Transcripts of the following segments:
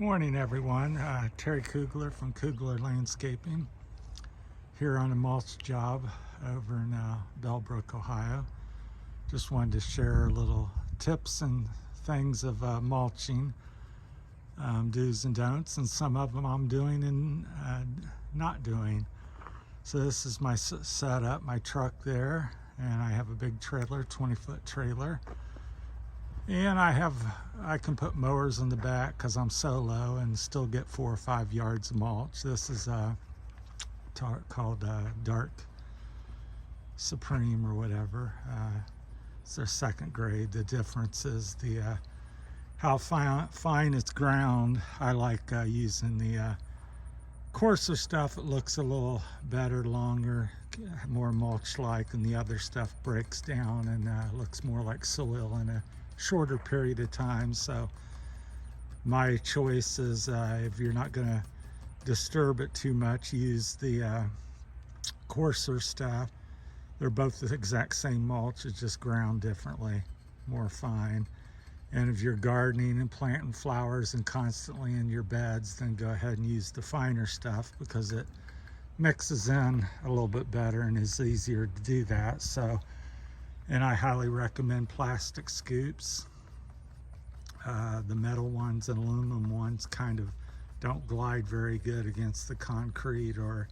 Morning, everyone. Terry Kugler from Kugler Landscaping here on a mulch job over in Bellbrook, Ohio. Just wanted to share a little tips and things of mulching, do's and don'ts, and some of them I'm doing and not doing. So this is my setup, my truck there, and I have a big trailer, 20-foot trailer. And I can put mowers in the back because I'm so low and still get 4 or 5 yards of mulch. This is called Dark Supreme or whatever. It's their second grade. The difference is how fine it's ground. I like using the coarser stuff. It looks a little better, longer, more mulch-like, and the other stuff breaks down and looks more like soil in a shorter period of time. So my choice is if you're not going to disturb it too much, use the coarser stuff. They're both the exact same mulch, it's just ground differently, more fine. And if you're gardening and planting flowers and constantly in your beds, then go ahead and use the finer stuff because it mixes in a little bit better and is easier to do that. So, and I highly recommend plastic scoops. The metal ones and aluminum ones kind of don't glide very good against the concrete or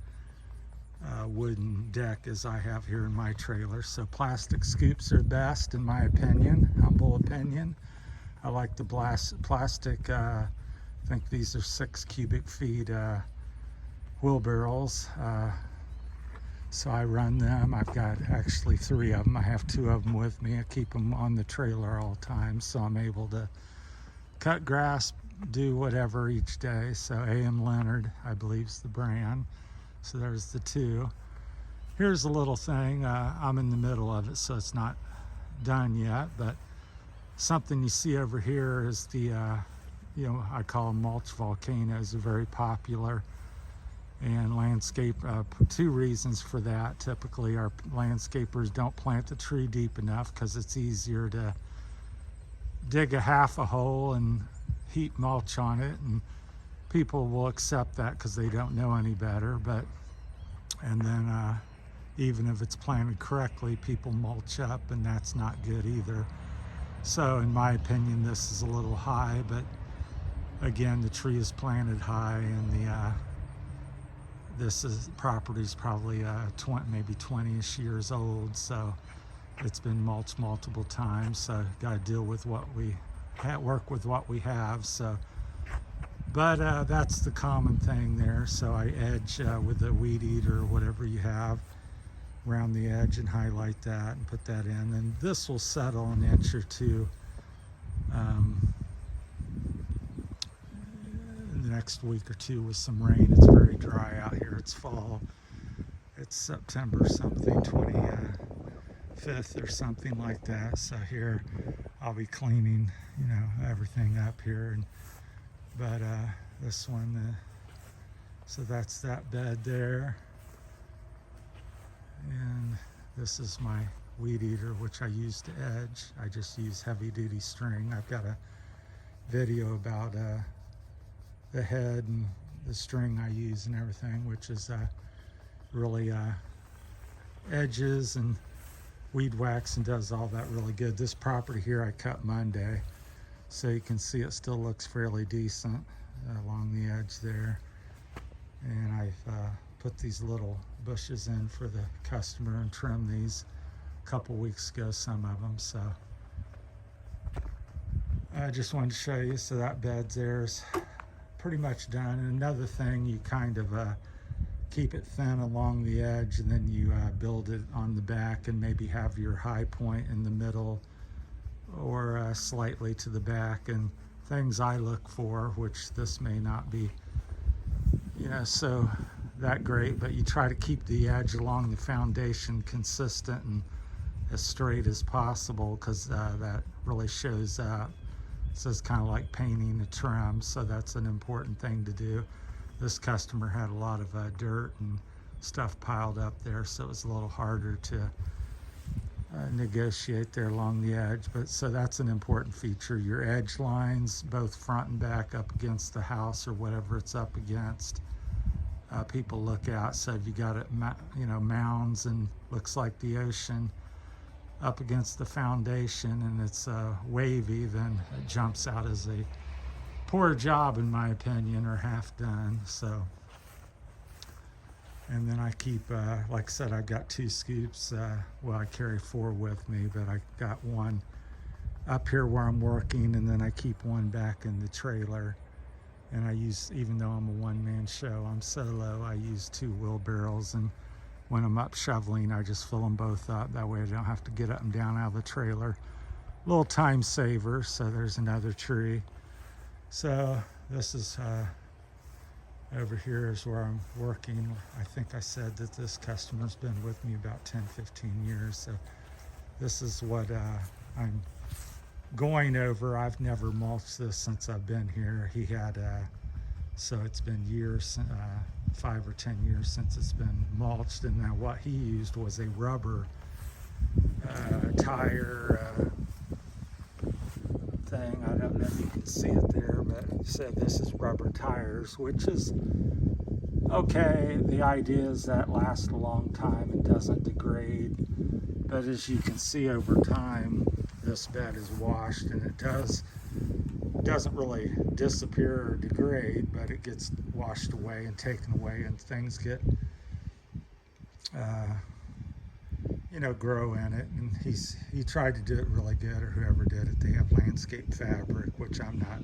wooden deck as I have here in my trailer. So plastic scoops are best in my opinion, humble opinion. I like the plastic, I think these are 6 cubic feet wheelbarrows. So I run them. I've got actually 3 of them. I have 2 of them with me. I keep them on the trailer all the time, so I'm able to cut grass, do whatever each day. So A.M. Leonard, I believe, is the brand. So there's the 2. Here's a little thing. I'm in the middle of it, so it's not done yet, but something you see over here is the, I call them mulch volcanoes. They're very popular. And landscape, 2 reasons for that. Typically our landscapers don't plant the tree deep enough because it's easier to dig a half a hole and heap mulch on it, and people will accept that because they don't know any better. And then even if it's planted correctly, people mulch up, and that's not good either. So in my opinion, this is a little high, but again, the tree is planted high, and this property is probably maybe 20-ish years old, so it's been mulched multiple times. So got to deal with what we work with what we have. So, but that's the common thing there. So I edge with a weed eater or whatever you have around the edge and highlight that and put that in. And this will settle an inch or 2. The next week or 2 with some rain. It's very dry out here. It's fall. It's September something, 25th or something like that. So here I'll be cleaning, everything up here. But this one, so that's that bed there. And this is my weed eater, which I use to edge. I just use heavy duty string. I've got a video about the head and the string I use and everything, which is really edges and weed whacks and does all that really good. This property here I cut Monday, so you can see it still looks fairly decent along the edge there. And I've put these little bushes in for the customer and trimmed these a couple weeks ago, some of them. So I just wanted to show you. So that bed there's pretty much done. And another thing, you kind of keep it thin along the edge, and then you build it on the back and maybe have your high point in the middle or slightly to the back. And things I look for, which this may not be so that great, but you try to keep the edge along the foundation consistent and as straight as possible, because that really shows up. So it's kind of like painting a trim, so that's an important thing to do. This customer had a lot of dirt and stuff piled up there, so it was a little harder to negotiate there along the edge. But so that's an important feature. Your edge lines, both front and back, up against the house or whatever it's up against. People look out. So if you got it, mounds and looks like the ocean up against the foundation and it's wavy, then it jumps out as a poor job in my opinion, or half done. So, and then I keep, like I said, I've got 2 scoops. Well, I carry 4 with me, but I got one up here where I'm working, and then I keep one back in the trailer. And I use, even though I'm a one-man show, I'm solo, I use 2 wheelbarrows, and when I'm up shoveling, I just fill them both up. That way I don't have to get up and down out of the trailer. Little time saver. So there's another tree. So this is over here is where I'm working. I think I said that this customer's been with me about 10-15 years. So this is what I'm going over. I've never mulched this since I've been here. He had so it's been years, 5 or 10 years since it's been mulched. And now what he used was a rubber tire thing. I don't know if you can see it there, but he said this is rubber tires, which is okay. The idea is that lasts a long time and doesn't degrade. But as you can see over time, this bed is washed, and it doesn't really disappear or degrade, but it gets washed away and taken away, and things get grow in it. And he tried to do it really good, or whoever did it. They have landscape fabric, which I'm not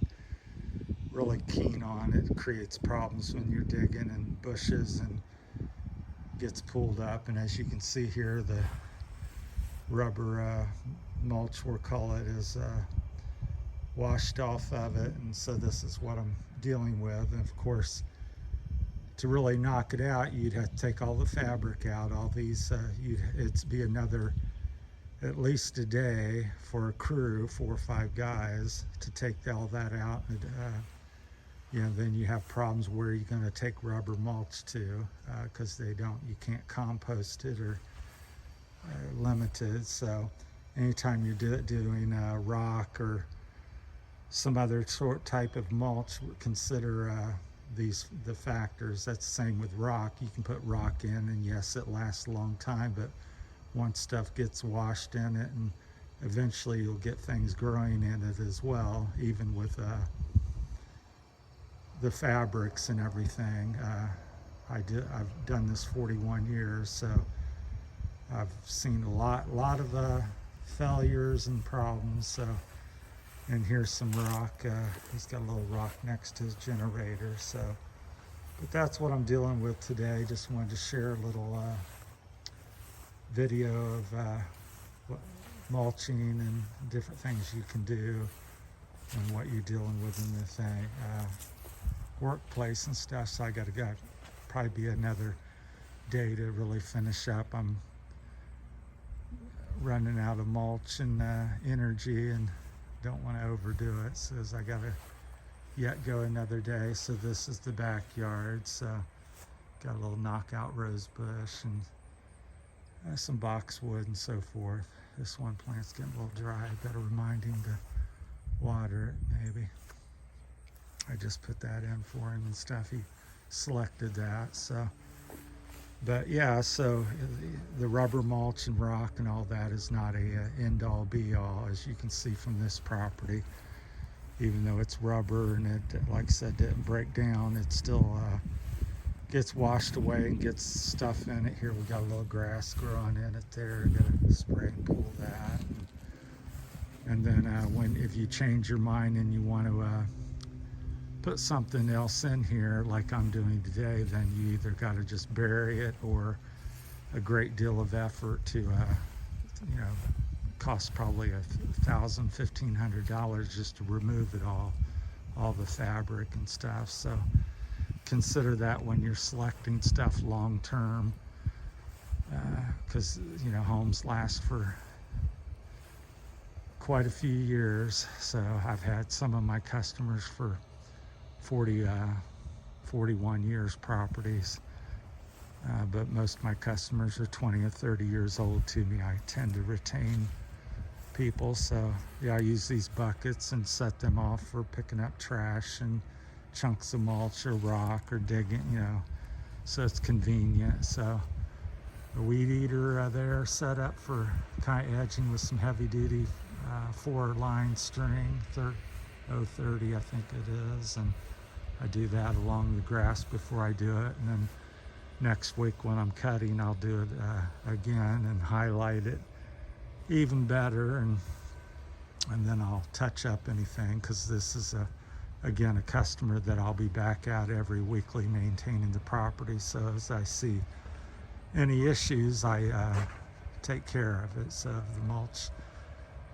really keen on. It creates problems when you're digging in bushes and gets pulled up. And as you can see here, the rubber mulch, we'll call it, is washed off of it. And so this is what I'm dealing with. And of course, to really knock it out, you'd have to take all the fabric out. All these, it'd be another, at least a day for a crew, 4 or 5 guys, to take all that out. And, then you have problems where you're going to take rubber mulch to, because you can't compost it, or limited. So anytime you're doing rock or some other type of mulch, consider the factors. That's the same with rock. You can put rock in, and yes, it lasts a long time, but once stuff gets washed in it, and eventually you'll get things growing in it as well, even with the fabrics and everything. I've done this 41 years, so I've seen a lot of failures and problems. So, and here's some rock. He's got a little rock next to his generator. So, but that's what I'm dealing with today. Just wanted to share a little video of mulching and different things you can do, and what you're dealing with in the thing, workplace and stuff. So I got to go. Probably be another day to really finish up. I'm running out of mulch and energy, and don't want to overdo it. So I got to yet go another day. So this is the backyard. So got a little knockout rose bush and some boxwood and so forth. This one plant's getting a little dry. I better remind him to water it maybe. I just put that in for him and stuff. He selected that. So, but yeah, so the rubber mulch and rock and all that is not a end all be all, as you can see from this property. Even though it's rubber and it, like I said, didn't break down, it still gets washed away and gets stuff in it. Here we got a little grass growing in it there. Gotta spray and pull that. And then if you change your mind and you want to put something else in here like I'm doing today, then you either got to just bury it, or a great deal of effort to cost probably $1,000, $1,500 just to remove it all the fabric and stuff. So consider that when you're selecting stuff long term, because homes last for quite a few years. So I've had some of my customers for 41 years properties, but most of my customers are 20 or 30 years old to me. I tend to retain people, so yeah, I use these buckets and set them off for picking up trash and chunks of mulch or rock or digging, so it's convenient. So the weed eater there set up for kind of edging with some heavy duty 4-line string, 030 I think it is, and I do that along the grass before I do it, and then next week when I'm cutting I'll do it again and highlight it even better, and then I'll touch up anything, because this is again a customer that I'll be back at every weekly maintaining the property. So as I see any issues, I take care of it. So if the mulch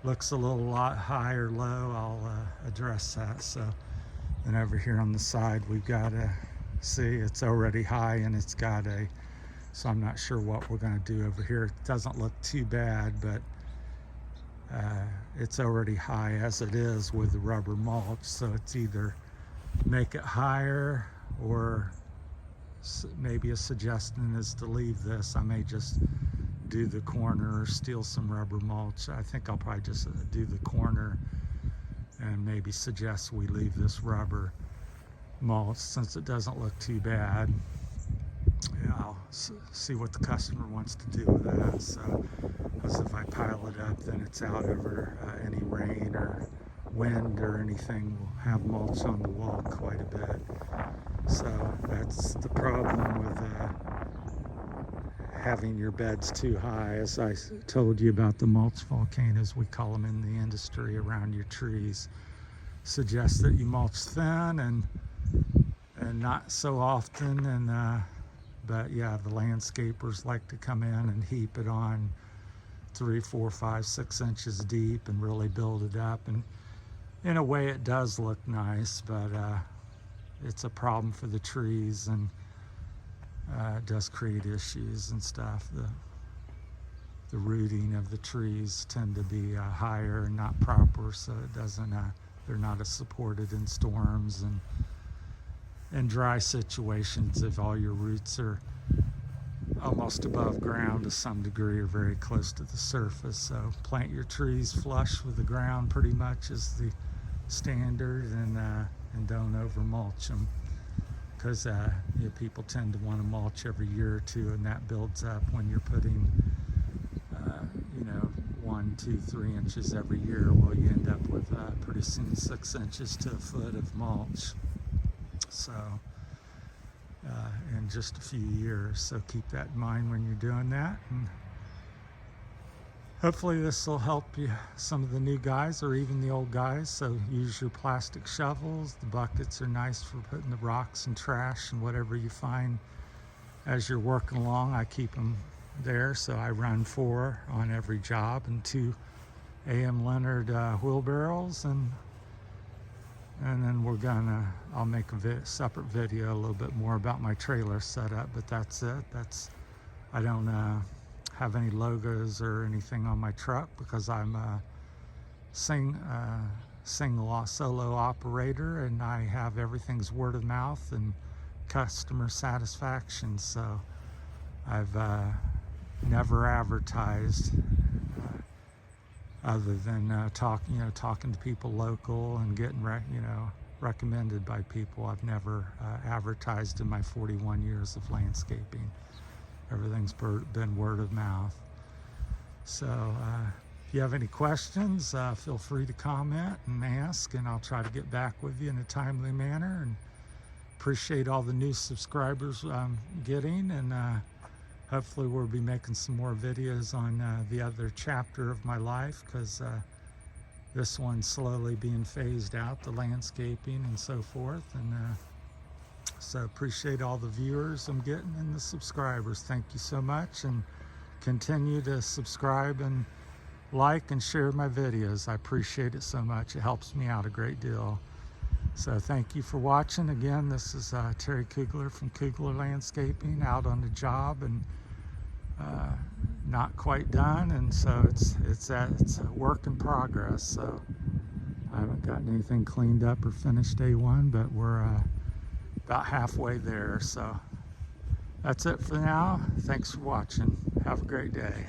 looks a lot high or low, I'll address that. So, and over here on the side we've got see it's already high, and it's got so I'm not sure what we're going to do over here. It doesn't look too bad, but it's already high as it is with the rubber mulch, so it's either make it higher, or maybe a suggestion is to leave this. I may just do the corner or steal some rubber mulch. I think I'll probably just do the corner and maybe suggest we leave this rubber mulch since it doesn't look too bad. Yeah, I'll see what the customer wants to do with that. So, because if I pile it up, then it's out over any rain or wind or anything. We'll have mulch on the wall quite a bit. So that's the problem with having your beds too high. As I told you about the mulch volcanoes, we call them in the industry, around your trees. Suggest that you mulch thin and not so often, and but yeah, the landscapers like to come in and heap it on 3, 4, 5, 6 inches deep and really build it up, and in a way it does look nice, but it's a problem for the trees, and it does create issues and stuff. The rooting of the trees tend to be higher and not proper, so it doesn't they're not as supported in storms and dry situations. If all your roots are almost above ground to some degree or very close to the surface, so plant your trees flush with the ground pretty much is the standard, and don't over mulch them, because people tend to want to mulch every year or two, and that builds up when you're putting 1, 2, 3 inches every year. Well, you end up with pretty soon 6 inches to a foot of mulch, so in just a few years. So keep that in mind when you're doing that, and hopefully this will help you, some of the new guys or even the old guys. So use your plastic shovels. The buckets are nice for putting the rocks and trash and whatever you find as you're working along. I keep them there, so I run 4 on every job, and 2 A.M. Leonard wheelbarrows, and then I'll make a separate video a little bit more about my trailer setup, but that's it. I don't have any logos or anything on my truck, because I'm a solo operator, and I have everything's word of mouth and customer satisfaction. So I've never advertised other than talking to people local and getting recommended by people. I've never advertised in my 41 years of landscaping. Everything's been word of mouth. So if you have any questions, feel free to comment and ask, and I'll try to get back with you in a timely manner. And appreciate all the new subscribers I'm getting, and hopefully we'll be making some more videos on the other chapter of my life, because this one's slowly being phased out, the landscaping and so forth. And so appreciate all the viewers I'm getting and the subscribers. Thank you so much, and continue to subscribe and like and share my videos. I appreciate it so much. It helps me out a great deal. So thank you for watching. Again, this is Terry Kugler from Kugler Landscaping, out on the job, and not quite done, and so it's a work in progress. So I haven't gotten anything cleaned up or finished day one, but we're about halfway there. So That's it for now. Thanks for watching. Have a great day.